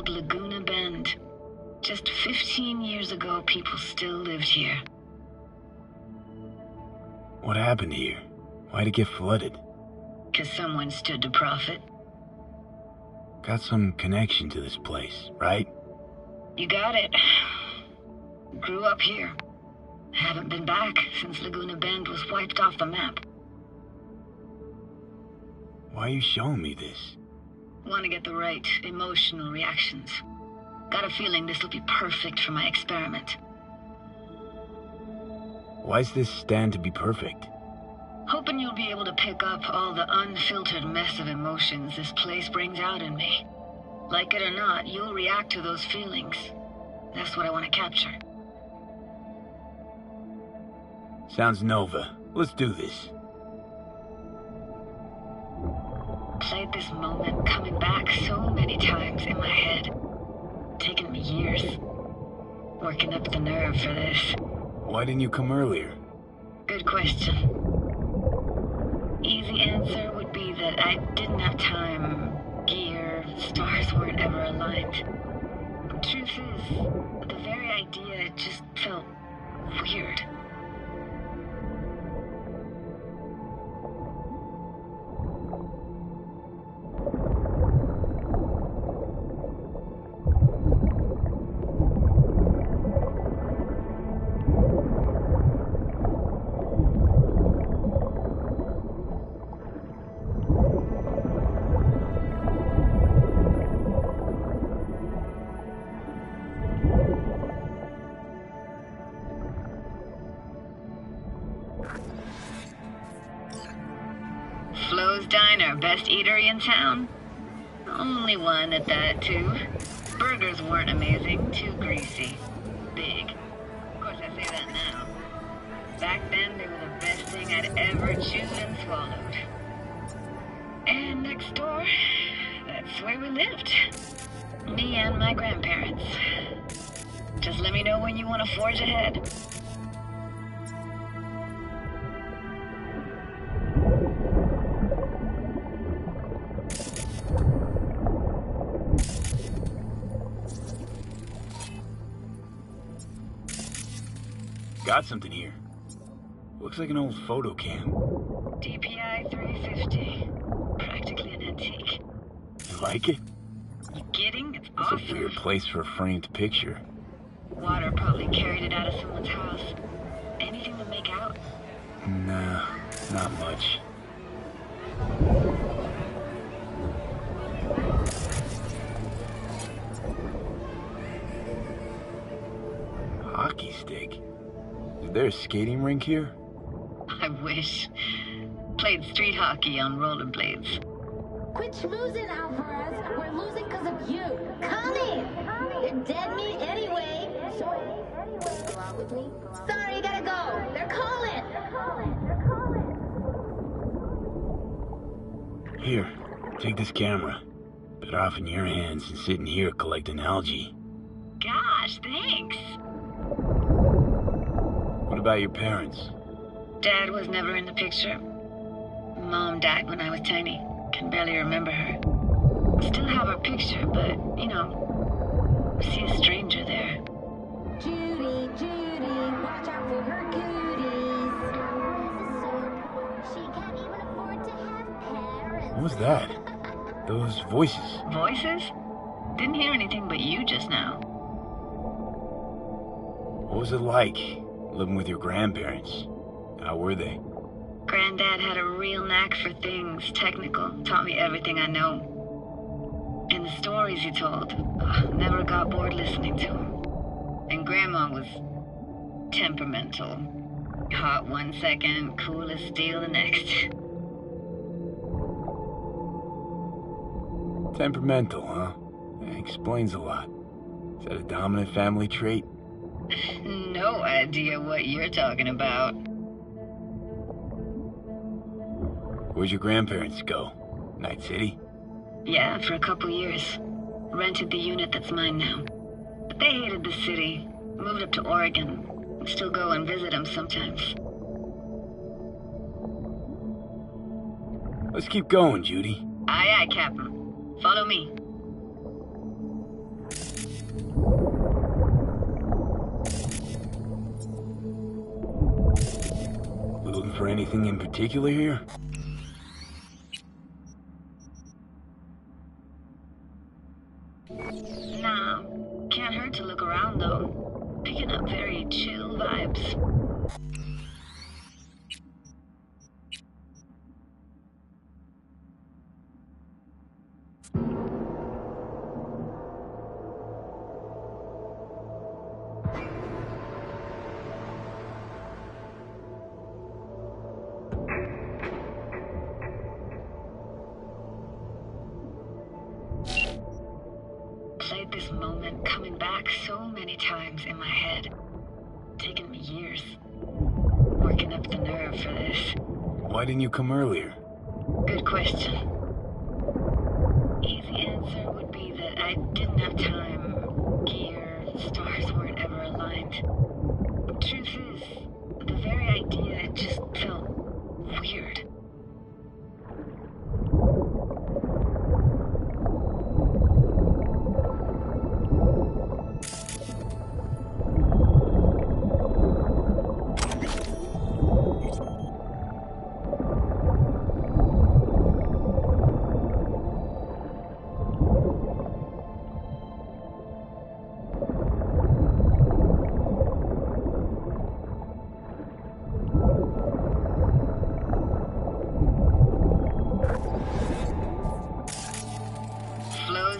called Laguna Bend. Just 15 years ago, people still lived here. What happened here? Why'd it get flooded? 'Cause someone stood to profit. Got some connection to this place, right? You got it. Grew up here. Haven't been back since Laguna Bend was wiped off the map. Why are you showing me this? Want to get the right emotional reactions. Got a feeling this will be perfect for my experiment. Why's this stand to be perfect? Hoping you'll be able to pick up all the unfiltered mess of emotions this place brings out in me. Like it or not, you'll react to those feelings. That's what I want to capture. Sounds Nova. Let's do this. Played this moment coming back so many times in my head. Taken me years. Working up the nerve for this. Why didn't you come earlier? Good question. Easy answer would be that I didn't have time, gear, stars weren't ever aligned. Truth is, the very idea just felt weird. Flo's Diner, best eatery in town? Only one at that, too. Burgers weren't amazing, too greasy. Big. Of course, I say that now. Back then, they were the best thing I'd ever chewed and swallowed. And next door, that's where we lived. Me and my grandparents. Just let me know when you want to forge ahead. Got something here. Looks like an old photo cam. DPI 350. Practically an antique. You like it? You kidding? It's It's awesome. a weird place for a framed picture. Water probably carried it out of someone's house. Anything to make out? Nah, not much. Hockey stick? Is there a skating rink here? I wish. Played street hockey on rollerblades. Quit schmoozing, Alvarez. We're losing because of you. Come in. You're dead meat anyway. Go out with me? Sorry, you gotta go. They're calling. Here, take this camera. Better off in your hands than sitting here collecting algae. Gosh, thanks. What about your parents? Dad was never in the picture. Mom died when I was tiny. Can barely remember her. Still have her picture, but, you know, see a stranger there. Judy, watch out for her cooties. She can't even afford to have parents. What was that? Those voices. Voices? Didn't hear anything but you just now. What was it like, living with your grandparents? How were they? Granddad had a real knack for things technical. Taught me everything I know. And the stories he told, never got bored listening to them. And Grandma was temperamental. Hot one second, cool as steel the next. Temperamental, huh? Explains a lot. Is that a dominant family trait? No idea what you're talking about. Where'd your grandparents go? Night City? Yeah, for a couple years. Rented the unit that's mine now. But they hated the city. Moved up to Oregon. Still go and visit them sometimes. Let's keep going, Judy. Aye, aye, Captain. Follow me. Looking for anything in particular here? Nah, can't hurt to look around though. Picking up very chill vibes. Played this moment coming back so many times in my head. Taken me years. Working up the nerve for this. Why didn't you come earlier? Good question. Easy answer would be that I didn't have time. Gear, stars weren't ever aligned. Truth is, the very idea just felt weird.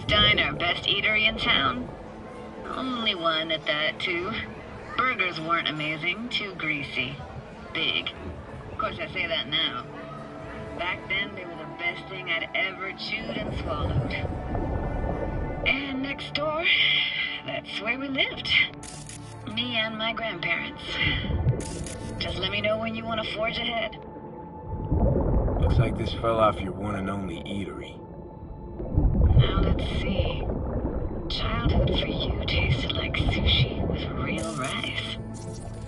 Diner, best eatery in town. Only one at that, too. Burgers weren't amazing, too greasy. Big. Of course, I say that now. Back then, they were the best thing I'd ever chewed and swallowed. And next door, that's where we lived. Me and my grandparents. Just let me know when you want to forge ahead. Looks like this fell off your one and only eatery. Now let's see. Childhood for you tasted like sushi with real rice.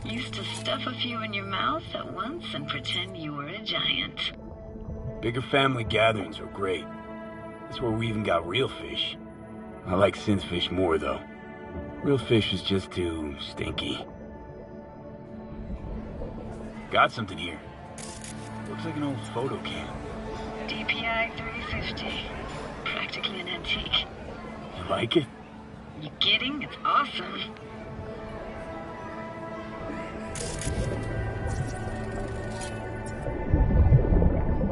Used to stuff a few in your mouth at once and pretend you were a giant. Bigger family gatherings were great. That's where we even got real fish. I like synth fish more, though. Real fish is just too stinky. Got something here. Looks like an old photo cam. DPI 350. Practically an antique. You like it? You kidding? It's awesome.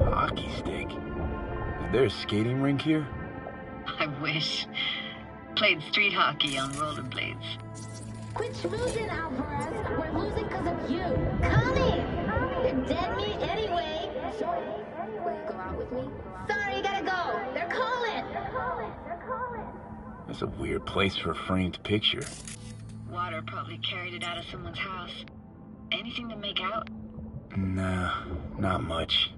Hockey stick? Is there a skating rink here? I wish. Played street hockey on rollerblades. Quit schmoozing, Alvarez. We're losing because of you. Come in. You're dead meat anyway. Go out with me? Sorry, you gotta go. They're calling. That's a weird place for a framed picture. Water probably carried it out of someone's house. Anything to make out? Nah, not much.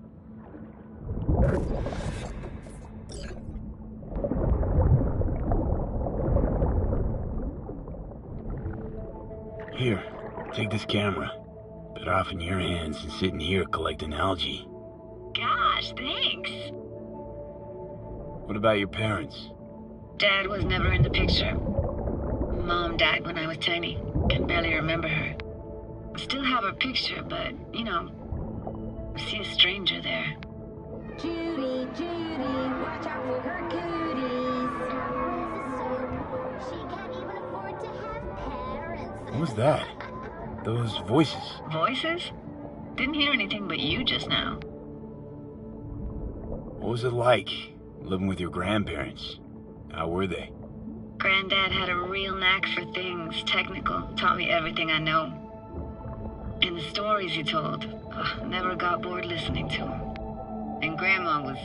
Here, take this camera. Better off in your hands than sitting here collecting algae. Gosh, thanks. What about your parents? Dad was never in the picture. Mom died when I was tiny. Can barely remember her. Still have her picture, but, you know, see a stranger there. Judy, watch out for her cooties. She can't even afford to have parents. What was that? Those voices. Voices? Didn't hear anything but you just now. What was it like, living with your grandparents? How were they? Granddad had a real knack for things technical. Taught me everything I know. And the stories he told, never got bored listening to them. And Grandma was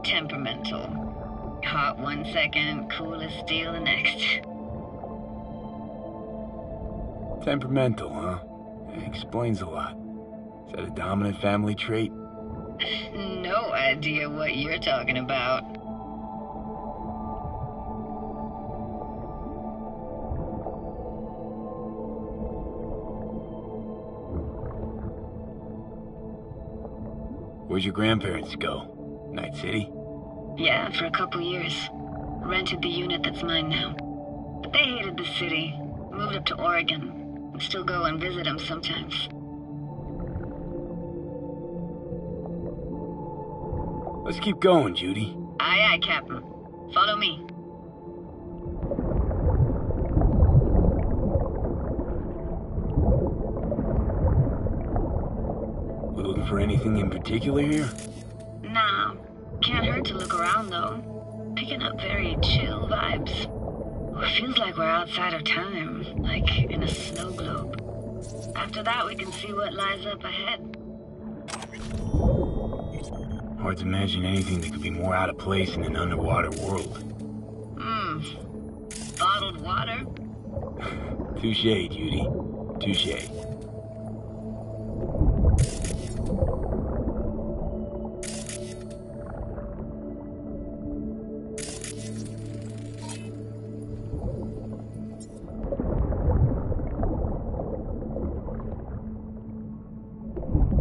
temperamental. Hot 1 second, cool as steel the next. Temperamental, huh? Explains a lot. Is that a dominant family trait? No idea what you're talking about. Where'd your grandparents go? Night City? Yeah, for a couple years. Rented the unit that's mine now. They hated the city, moved up to Oregon, and still go and visit them sometimes. Let's keep going, Judy. Aye, aye, Captain. Follow me. We looking for anything in particular here? Nah, can't hurt to look around though. Picking up very chill vibes. Feels like we're outside of time, like in a snow globe. After that, we can see what lies up ahead. Hard to imagine anything that could be more out of place in an underwater world. Bottled water? Touché, Judy. Touché.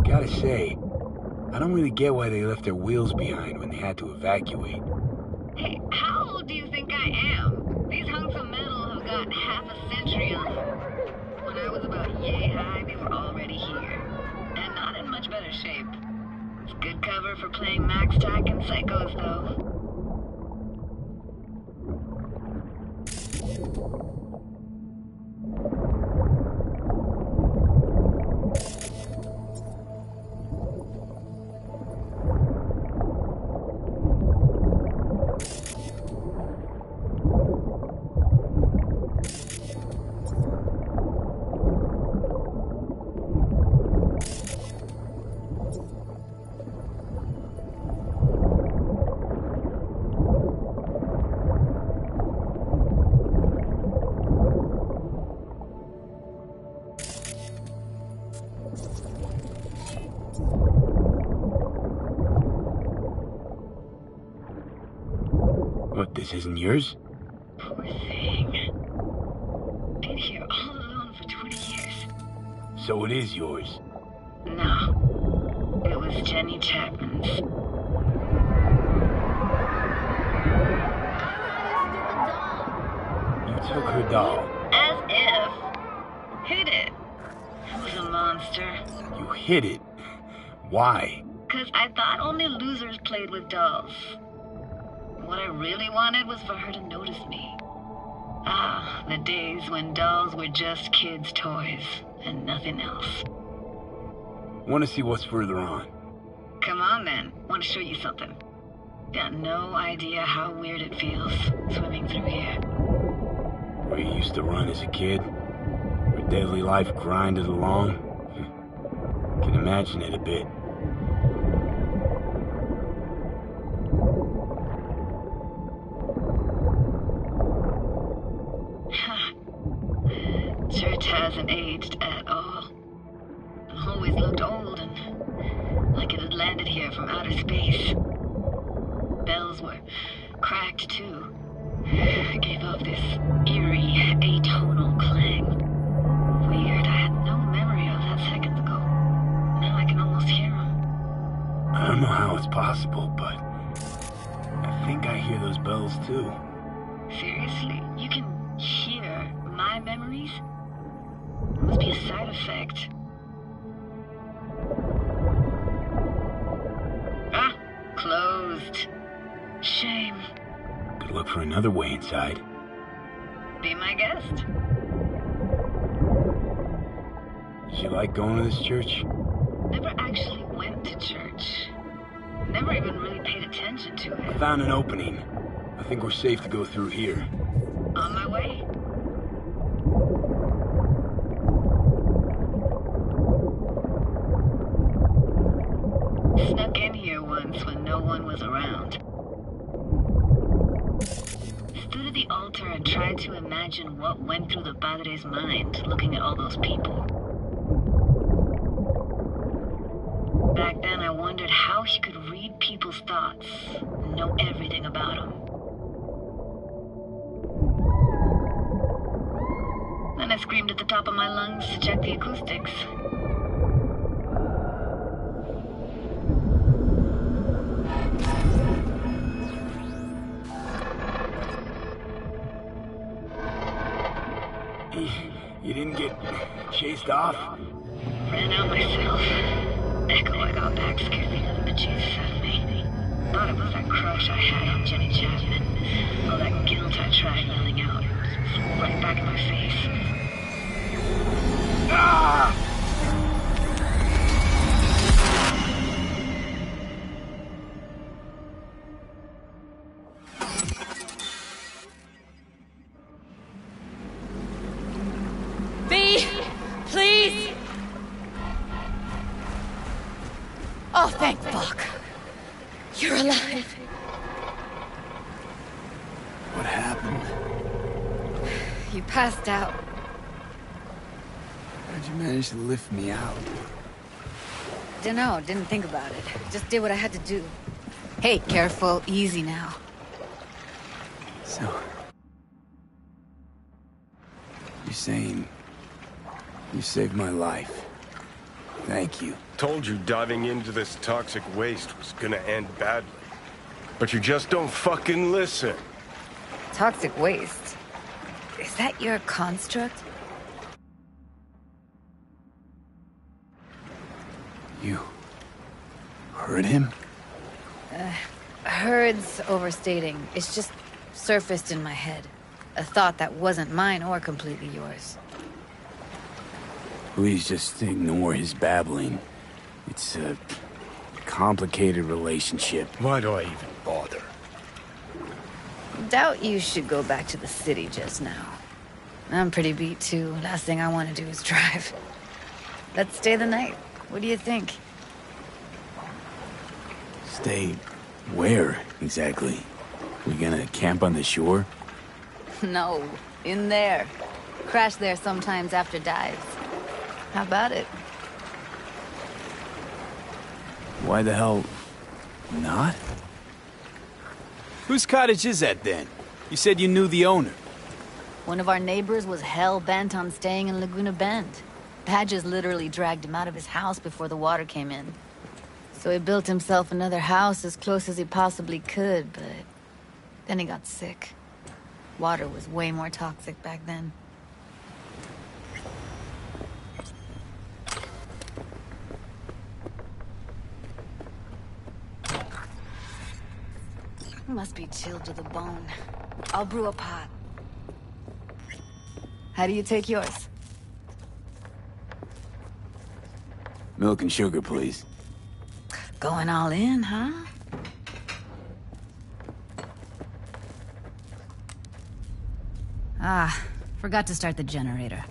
Gotta say, I don't really get why they left their wheels behind when they had to evacuate. Hey, how old do you think I am? These hunks of metal have got half a century on them. When I was about yay high, they were already here. And not in much better shape. It's good cover for playing Max Tack and Psychos, though. What, this isn't yours? Poor thing. Been here all alone for 20 years. So it is yours. No. It was Jenny Chapman's. You took her doll. As if. Hid it. It was a monster. You hid it. Why? 'Cause I thought only losers played with dolls. What I really wanted was for her to notice me. Ah, the days when dolls were just kids' toys and nothing else. Want to see what's further on? Come on then, want to show you something. Got no idea how weird it feels swimming through here. Where you used to run as a kid? Where daily life grinded along? Can imagine it a bit. Church hasn't aged at all. Always looked old and like it had landed here from outer space. Bells were cracked too. Gave off this eerie, atonal clang. Weird, I had no memory of that seconds ago. Now I can almost hear them. I don't know how it's possible, but I think I hear those bells too. Seriously, you can hear my memories? Must be a side effect. Ah, closed. Shame. Could look for another way inside. Be my guest. Did you like going to this church? Never actually went to church. Never even really paid attention to I it. found an opening. I think we're safe to go through here. On my way. Snuck in here once when no one was around. Stood at the altar and tried to imagine what went through the Padre's mind looking at all those people. Back then I wondered how he could read people's thoughts and know everything about them. Then I screamed at the top of my lungs to check the acoustics. You didn't get chased off? Ran out myself. Echo I got back scared me to the bejesus out of me. Thought it was that crush I had on Jenny Chapman. All that guilt I tried yelling out. Was right back in my face. Ah! Please! Oh, thank fuck. You're alive. What happened? You passed out. How'd you manage to lift me out? Dunno, didn't think about it. Just did what I had to do. Hey, careful, easy now. So... you're saying... you saved my life. Thank you. Told you diving into this toxic waste was gonna end badly. But you just don't fucking listen. Toxic waste? Is that your construct? You... heard him? Heard's overstating. It's just surfaced in my head. A thought that wasn't mine or completely yours. Please just ignore his babbling. It's a complicated relationship. Why do I even bother? Doubt you should go back to the city just now. I'm pretty beat too. Last thing I want to do is drive. Let's stay the night. What do you think? Stay where, exactly? We gonna camp on the shore? No, in there. Crash there sometimes after dives. How about it? Why the hell not? Whose cottage is that then? You said you knew the owner. One of our neighbors was hell-bent on staying in Laguna Bend. Badges literally dragged him out of his house before the water came in. So he built himself another house as close as he possibly could, but then he got sick. Water was way more toxic back then. Must be chilled to the bone. I'll brew a pot. How do you take yours? Milk and sugar, please. Going all in, huh? Ah, forgot to start the generator.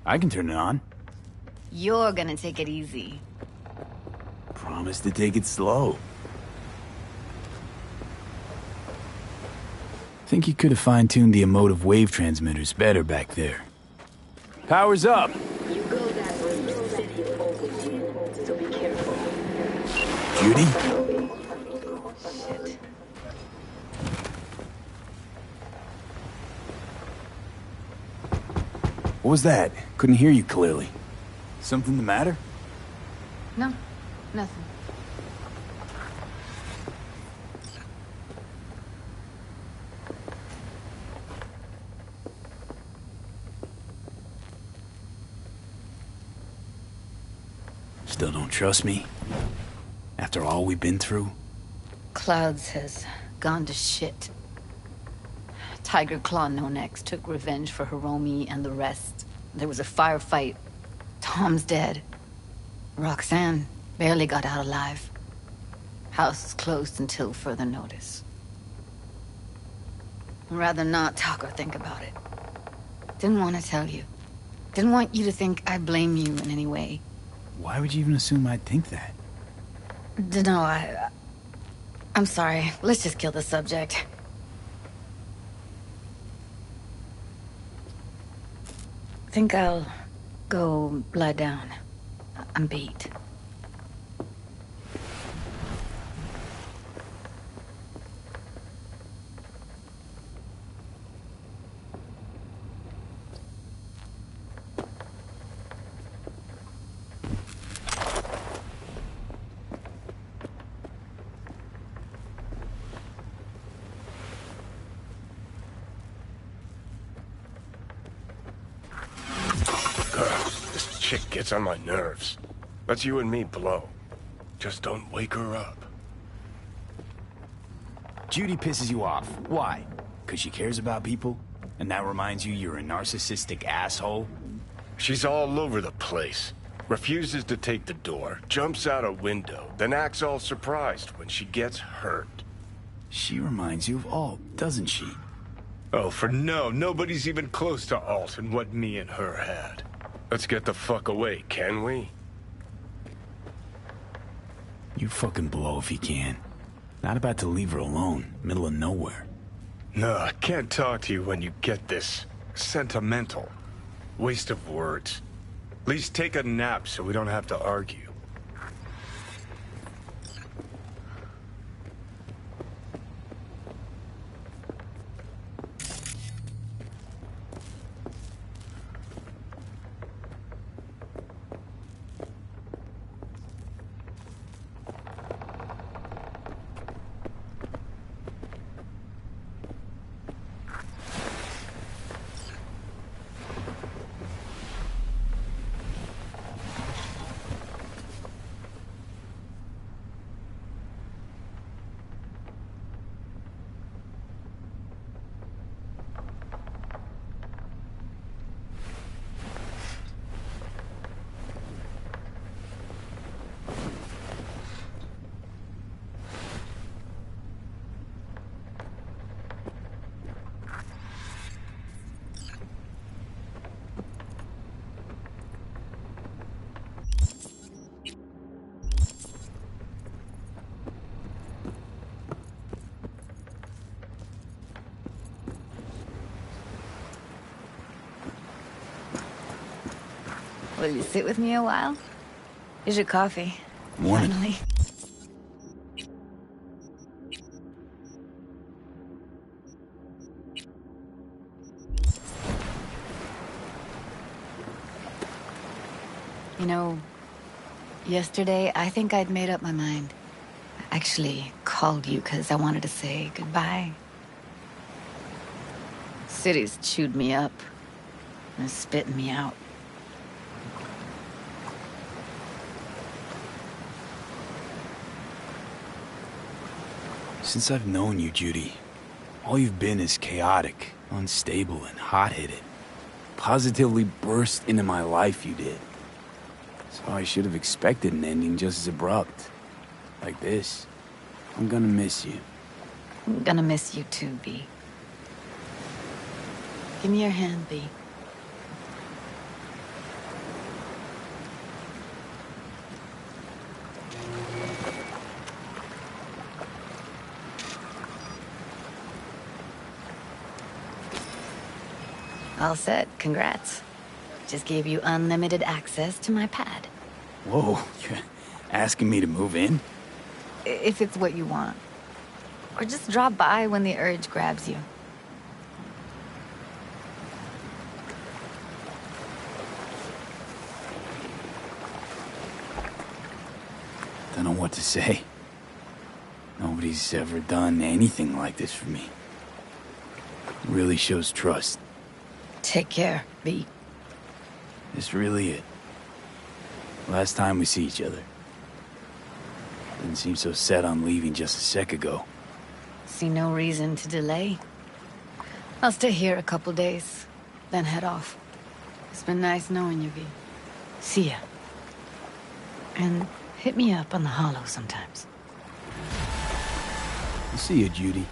I can turn it on. You're gonna take it easy. Promise to take it slow. Think you could have fine-tuned the emotive wave transmitters better back there. Power's up! You go that route, the city will always you, so be careful. Judy? Shit. What was that? Couldn't hear you clearly. Something the matter? No, nothing. Still don't trust me? After all we've been through? Clouds has gone to shit. Tiger Claw No Next took revenge for Hiromi and the rest. There was a firefight. Tom's dead. Roxanne barely got out alive. House is closed until further notice. I'd rather not talk or think about it. Didn't want to tell you. Didn't want you to think I blame you in any way. Why would you even assume I'd think that? Dunno, I'm sorry. Let's just kill the subject. Think I'll go lie down. I'm beat. chick gets on my nerves. Let's you and me blow. Just don't wake her up. Judy pisses you off. Why? Because she cares about people? And that reminds you you're a narcissistic asshole? She's all over the place. Refuses to take the door, jumps out a window, then acts all surprised when she gets hurt. She reminds you of Alt, doesn't she? Oh, for no. Nobody's even close to Alt and what me and her had. Let's get the fuck away, can we? You fucking blow if you can. Not about to leave her alone, middle of nowhere. No, I can't talk to you when you get this sentimental. Waste of words. At least take a nap so we don't have to argue. Will you sit with me a while? Here's your coffee. Morning. Finally. You know, yesterday I think I'd made up my mind. I actually called you because I wanted to say goodbye. City's chewed me up and is spitting me out. Since I've known you, Judy, all you've been is chaotic, unstable, and hot-headed. Positively burst into my life, you did. So I should have expected an ending just as abrupt. Like this. I'm gonna miss you. I'm gonna miss you too, B. Give me your hand, B. All set. Congrats. Just gave you unlimited access to my pad. Whoa, you're asking me to move in? If it's what you want. Or just drop by when the urge grabs you. Don't know what to say. Nobody's ever done anything like this for me. Really shows trust. Take care, B. It's really it. Last time we see each other. Didn't seem so set on leaving just a sec ago. See no reason to delay. I'll stay here a couple days, then head off. It's been nice knowing you, V. See ya. And hit me up on the holo sometimes. I'll see you, Judy.